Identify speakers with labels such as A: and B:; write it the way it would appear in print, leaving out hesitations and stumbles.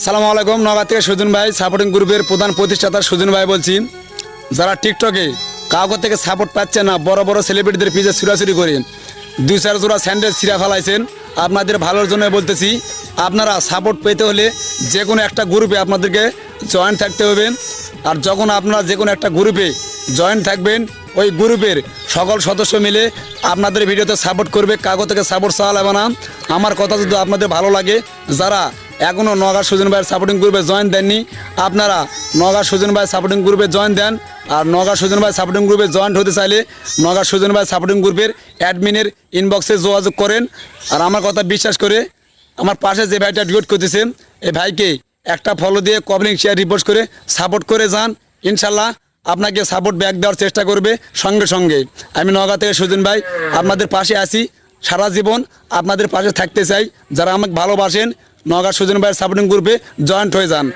A: আসসালামু আলাইকুম। নগর থেকে সুজন ভাই, সাপোর্টিং গ্রুপের প্রধান প্রতিষ্ঠাতা সুজন ভাই বলছি। যারা টিকটকে কাউকে থেকে সাপোর্ট পাচ্ছে না, বড় বড় সেলিব্রিটিদের পিছে ছুরাছুরি করে 2-4 জোড়া স্যান্ডেল ছিঁড়া ফেলাইছেন, আপনাদের ভালোর জন্য বলতেছি। আপনারা সাপোর্ট পেতে হলে যে কোনো একটা গ্রুপে আপনাদেরকে জয়েন থাকতে হবে। আর যখন আপনারা যে কোনো একটা গ্রুপে জয়েন থাকবেন, ওই গ্রুপের সকল সদস্য মিলে আপনাদের ভিডিওতে সাপোর্ট করবে, কাগজ থেকে সাপোর্ট চাওয়া লাগবে না। আমার কথা যদি আপনাদের ভালো লাগে, যারা এখনও নগর সুজন ভাইয়ের সাপোর্টিং গ্রুপে জয়েন দেননি, আপনারা নগর সুজন ভাই সাপোর্টিং গ্রুপে জয়েন দেন। আর নগর সুজন ভাই সাপোর্টিং গ্রুপে জয়েন্ট হতে চাইলে নগর সুজন ভাই সাপোর্টিং গ্রুপের অ্যাডমিনের ইনবক্সে যোগাযোগ করেন। আর আমার কথা বিশ্বাস করে আমার পাশে যে ভাইটা ডিউট করতেছে, এই ভাইকে একটা ফলো দিয়ে কমেন্ট শেয়ার রিপোর্ট করে সাপোর্ট করে যান। ইনশাল্লাহ আপনাকে সাপোর্ট ব্যাক দেওয়ার চেষ্টা করবে সঙ্গে সঙ্গে। আমি নগর থেকে সুজন ভাই আপনাদের পাশে আছি, সারা জীবন আপনাদের পাশে থাকতে চাই। যারা আমাকে ভালোবাসেন, নগর সুজন ভাইয়ের সাপোর্টিং গ্রুপে জয়েন্ট হয়ে যান।